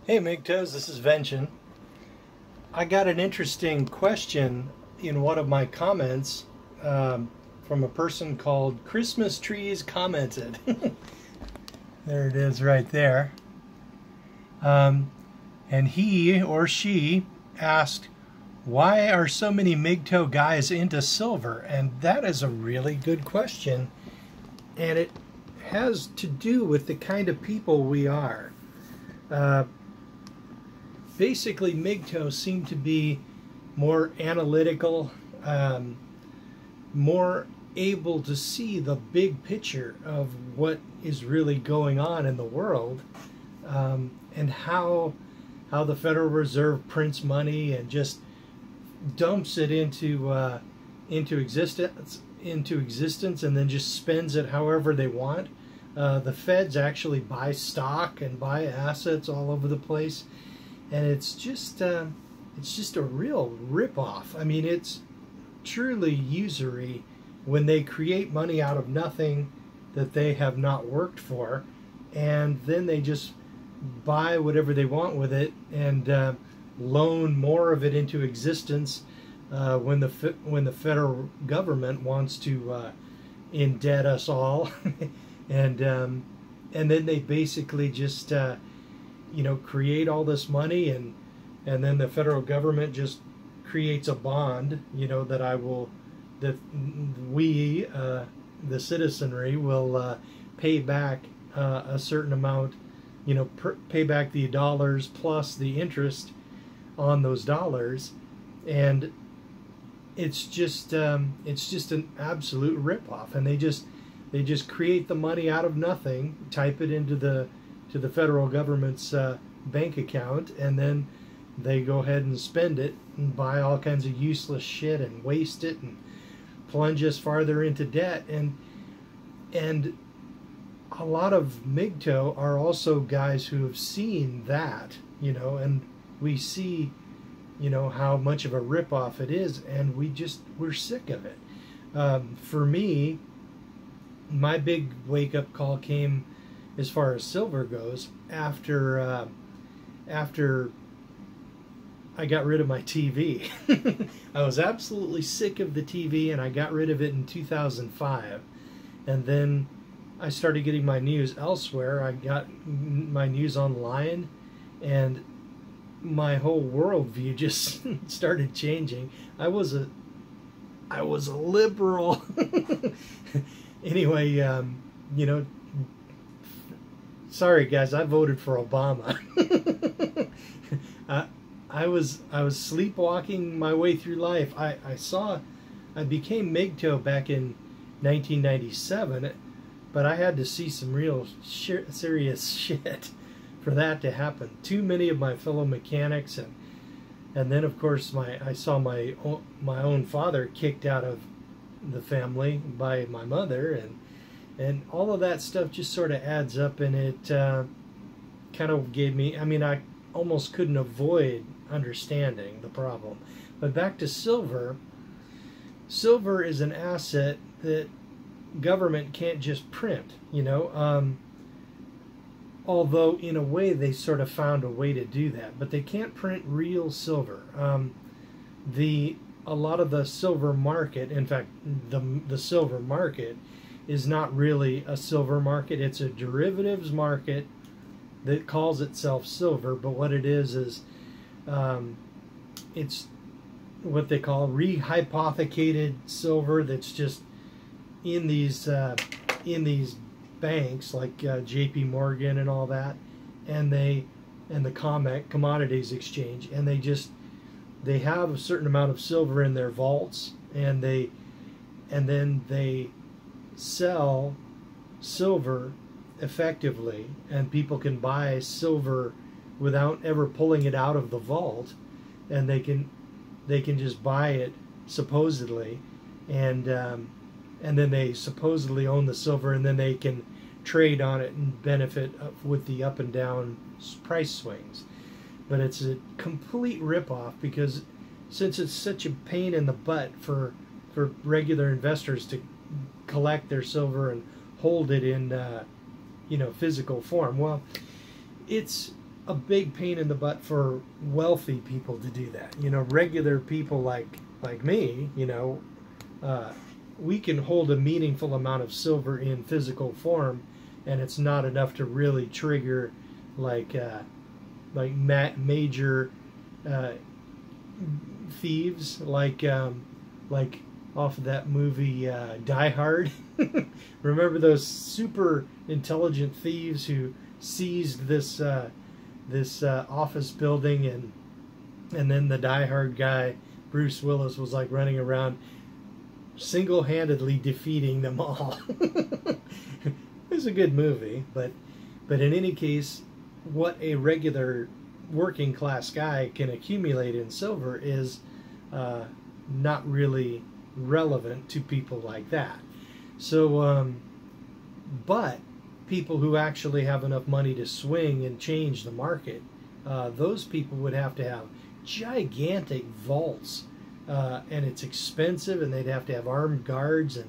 Hey MGTOWs, this is Vention. I got an interesting question in one of my comments from a person called Christmas Trees Commented. There it is right there. And he or she asked, why are so many MGTOW guys into silver? And that is a really good question. And it has to do with the kind of people we are. Basically, MGTOW seem to be more analytical, more able to see the big picture of what is really going on in the world, and how the Federal Reserve prints money and just dumps it into existence, and then just spends it however they want. The feds actually buy stock and buy assets all over the place. And it's just a real ripoff. I mean, it's truly usury when they create money out of nothing that they have not worked for, and then they just buy whatever they want with it and loan more of it into existence when the federal government wants to indebt us all, and then they basically just create all this money, and then the federal government just creates a bond, that we, the citizenry, will pay back a certain amount, pay back the dollars plus the interest on those dollars, and it's just an absolute ripoff. And they just create the money out of nothing, type it into the federal government's bank account, and then they go ahead and spend it and buy all kinds of useless shit and waste it and plunge us farther into debt. And a lot of MGTOW are also guys who have seen that, and we see, how much of a ripoff it is, and we're sick of it. For me, my big wake-up call came, as far as silver goes, after I got rid of my TV. I was absolutely sick of the TV, and I got rid of it in 2005. And then I started getting my news elsewhere. I got my news online, and my whole worldview just started changing. I was a liberal. Anyway, sorry guys, I voted for Obama. I was sleepwalking my way through life. I became MGTOW back in 1997, but I had to see some real serious shit for that to happen. Too many of my fellow mechanics, and then of course I saw my own father kicked out of the family by my mother, and all of that stuff just sort of adds up, and it kind of gave me, I almost couldn't avoid understanding the problem. But back to silver. Silver is an asset that government can't just print, although in a way they sort of found a way to do that, but they can't print real silver. A lot of the silver market, in fact, the silver market is not really a silver market. It's a derivatives market that calls itself silver, but what it is it's what they call rehypothecated silver that's just in these banks like JP Morgan and all that, and the commodities exchange, and they have a certain amount of silver in their vaults, and then they sell silver effectively, and people can buy silver without ever pulling it out of the vault, and they can just buy it supposedly, and then they supposedly own the silver, and then they can trade on it and benefit with the up and down price swings. But it's a complete ripoff, because since it's such a pain in the butt for regular investors to collect their silver and hold it in physical form, well, it's a big pain in the butt for wealthy people to do that. You know, regular people like me, you know, we can hold a meaningful amount of silver in physical form, and it's not enough to really trigger like major thieves, like off of that movie Die Hard. Remember those super intelligent thieves who seized this office building, and then the Die Hard guy Bruce Willis was like running around single-handedly defeating them all. It was a good movie, but in any case, what a regular working class guy can accumulate in silver is not really relevant to people like that. So, but people who actually have enough money to swing and change the market, those people would have to have gigantic vaults, and it's expensive, and they'd have to have armed guards,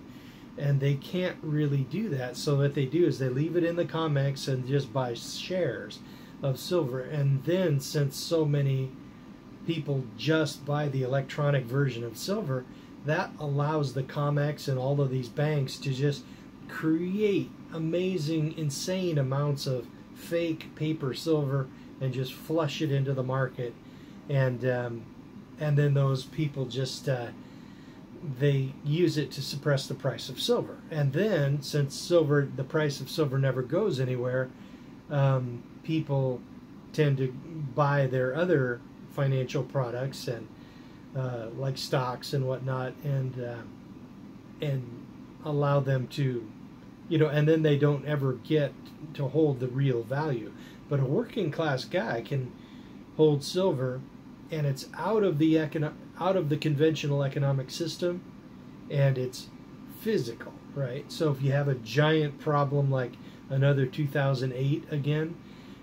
and they can't really do that. So what they do is they leave it in the COMEX and just buy shares of silver. And then, since so many people just buy the electronic version of silver, that allows the COMEX and all of these banks to just create amazing, insane amounts of fake paper silver and just flush it into the market. And then those people just they use it to suppress the price of silver. And then, since the price of silver never goes anywhere, people tend to buy their other financial products and like stocks and whatnot, and allow them to, you know, and then they don't ever get to hold the real value. But a working class guy can hold silver, and it's out of the conventional economic system, and it's physical, right? So if you have a giant problem like another 2008 again,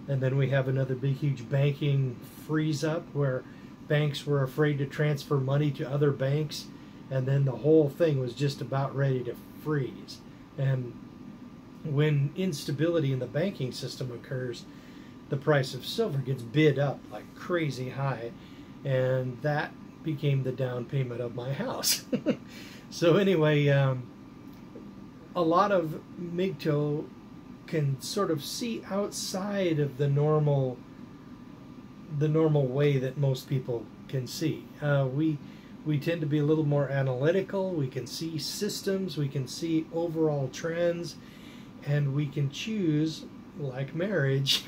and then we have another big huge banking freeze up where banks were afraid to transfer money to other banks, and then the whole thing was just about ready to freeze. And when instability in the banking system occurs, the price of silver gets bid up like crazy high, and that became the down payment of my house. So anyway, a lot of MGTOW can sort of see outside of the normal way that most people can see. We tend to be a little more analytical. We can see systems, we can see overall trends, and we can choose, like marriage,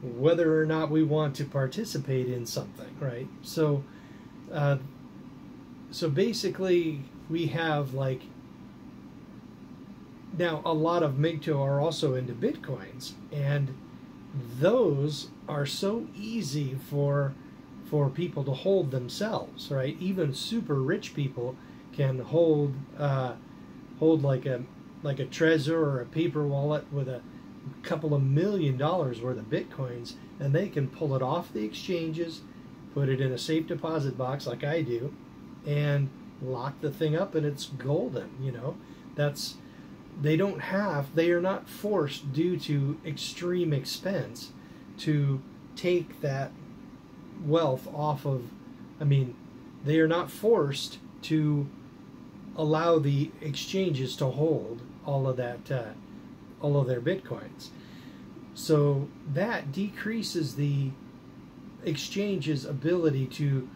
whether or not we want to participate in something, right? So so basically we have, like, now a lot of MGTOW are also into Bitcoins, and those are so easy for people to hold themselves, right? Even super rich people can hold like a Trezor or a paper wallet with a couple of $1 million worth of Bitcoins, and they can pull it off the exchanges, put it in a safe deposit box like I do, and lock the thing up, and it's golden. You know, they are not forced, due to extreme expense, to take that wealth off of, they are not forced to allow the exchanges to hold all of that, all of their Bitcoins. So that decreases the exchange's ability to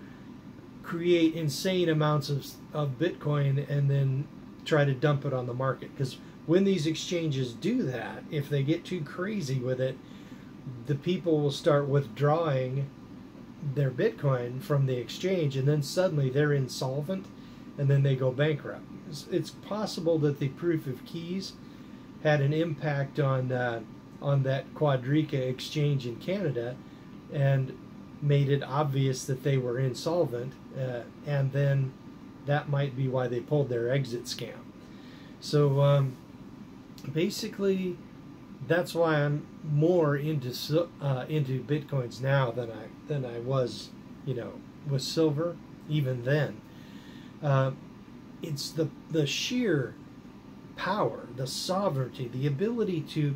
create insane amounts of Bitcoin and then try to dump it on the market. Because when these exchanges do that, if they get too crazy with it, the people will start withdrawing their Bitcoin from the exchange, and then suddenly they're insolvent, and then they go bankrupt. It's possible that the proof of keys had an impact on that Quadriga exchange in Canada, and made it obvious that they were insolvent, and then that might be why they pulled their exit scam. So basically, that's why I'm more into Bitcoins now than I was, with silver. Even then, it's the sheer power, the sovereignty, the ability to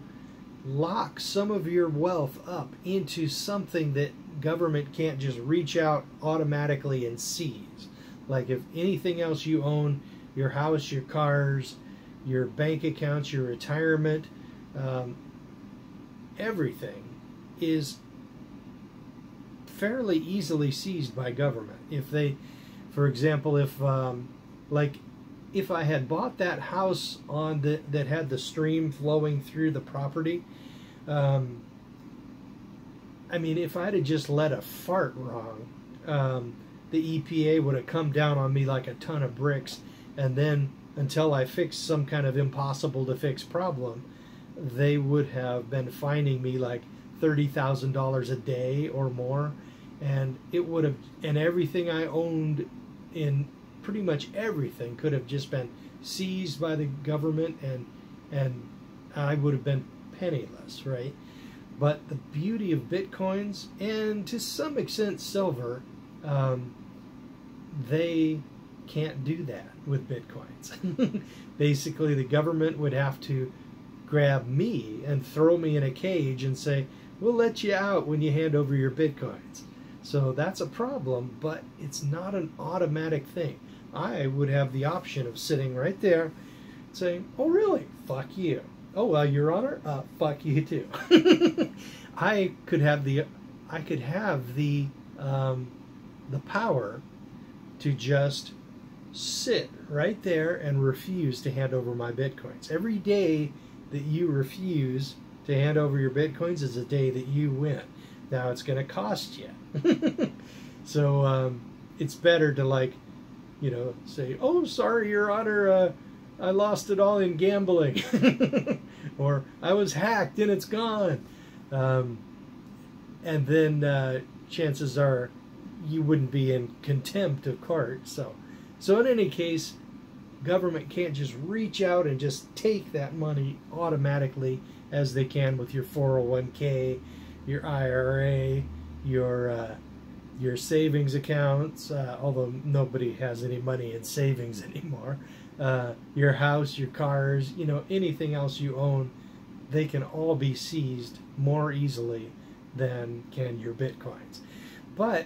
lock some of your wealth up into something that government can't just reach out automatically and seize. Like if anything else you own, your house, your cars, your bank accounts, your retirement, everything is fairly easily seized by government. If they, for example, if if I had bought that house on that had the stream flowing through the property, I mean, if I'd have just let a fart wrong, the EPA would have come down on me like a ton of bricks, and then until I fixed some kind of impossible to fix problem, they would have been fining me like $30,000 a day or more, and it would have, and everything I owned in pretty much everything could have just been seized by the government, and I would have been penniless, right? But the beauty of Bitcoins, and to some extent silver, they can't do that with Bitcoins. Basically, the government would have to grab me and throw me in a cage and say, we'll let you out when you hand over your Bitcoins. So that's a problem, but it's not an automatic thing. I would have the option of sitting right there saying, oh really? Fuck you. Oh well, Your Honor, fuck you too. I could have the power to just sit right there and refuse to hand over my Bitcoins. Every day that you refuse to hand over your Bitcoins is a day that you win. Now it's going to cost you. So it's better to, like, you know, say, oh, sorry, Your Honor, I lost it all in gambling. Or I was hacked and it's gone. And then chances are you wouldn't be in contempt of court. So in any case, government can't just reach out and just take that money automatically as they can with your 401k, your IRA, your savings accounts, although nobody has any money in savings anymore. Your house, your cars, you know, anything else you own, they can all be seized more easily than can your Bitcoins. But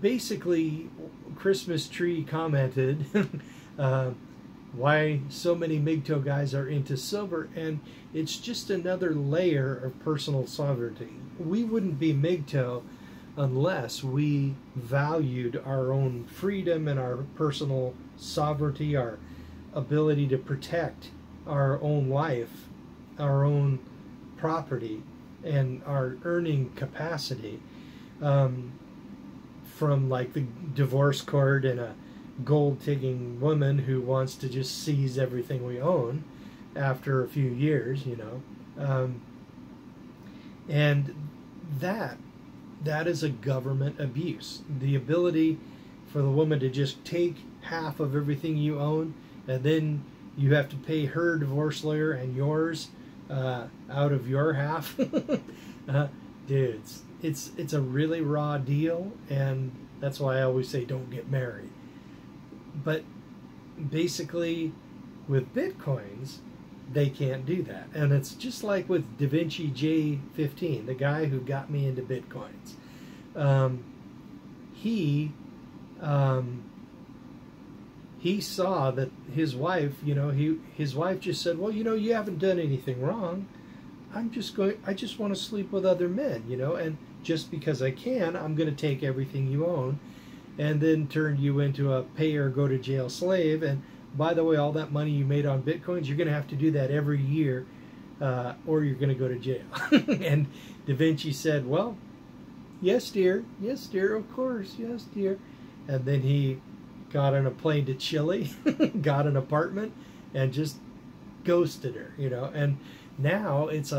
basically, Christmas Tree commented why so many MGTOW guys are into silver, and it's just another layer of personal sovereignty. We wouldn't be MGTOW unless we valued our own freedom and our personal sovereignty, our ability to protect our own life, our own property, and our earning capacity from, like, the divorce court and a gold-digging woman who wants to just seize everything we own after a few years, you know. And that is a government abuse. The ability for the woman to just take half of everything you own, and then you have to pay her divorce lawyer and yours out of your half. Dude, it's a really raw deal, and that's why I always say don't get married. But basically, with Bitcoins, they can't do that. And it's just like with Da Vinci J15, the guy who got me into Bitcoins. He saw that his wife, you know, his wife just said, well, you know, you haven't done anything wrong. I just want to sleep with other men, you know, and just because I can, I'm going to take everything you own and then turn you into a pay or go to jail slave. And by the way, all that money you made on Bitcoins, you're going to have to do that every year or you're going to go to jail. And Da Vinci said, well, yes, dear, of course, yes, dear. And then he got on a plane to Chile, got an apartment, and just ghosted her, you know. And now it's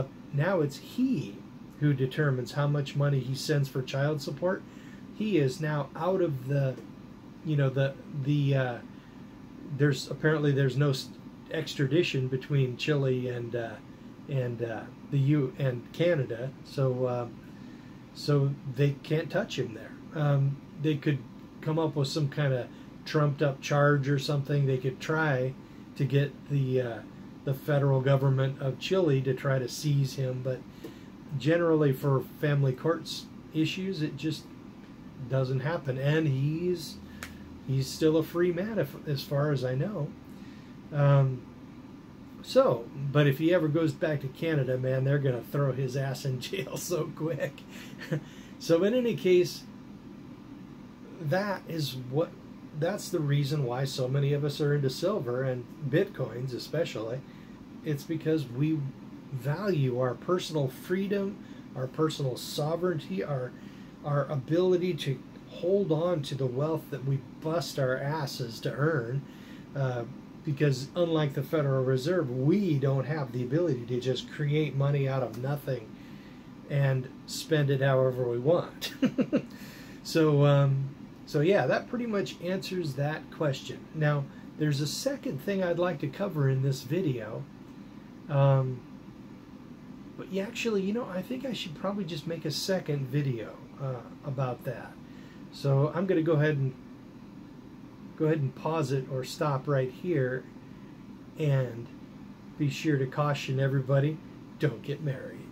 he who determines how much money he sends for child support. He is now out of the, you know, there's no extradition between Chile and Canada, so they can't touch him there. They could come up with some kind of trumped up charge or something. They could try to get the the federal government of Chile to try to seize him, but generally for family courts issues, it just doesn't happen. And he's still a free man, as far as I know. But if he ever goes back to Canada, man, they're going to throw his ass in jail so quick. So in any case, that's the reason why so many of us are into silver and bitcoins especially. It's because we value our personal freedom, our personal sovereignty, our ability to hold on to the wealth that we bust our asses to earn. Because unlike the Federal Reserve, we don't have the ability to just create money out of nothing and spend it however we want. So yeah, that pretty much answers that question. Now, there's a second thing I'd like to cover in this video. But yeah, actually, you know, I think I should probably just make a second video about that. So I'm going to go ahead and pause it or stop right here, and be sure to caution everybody, don't get married.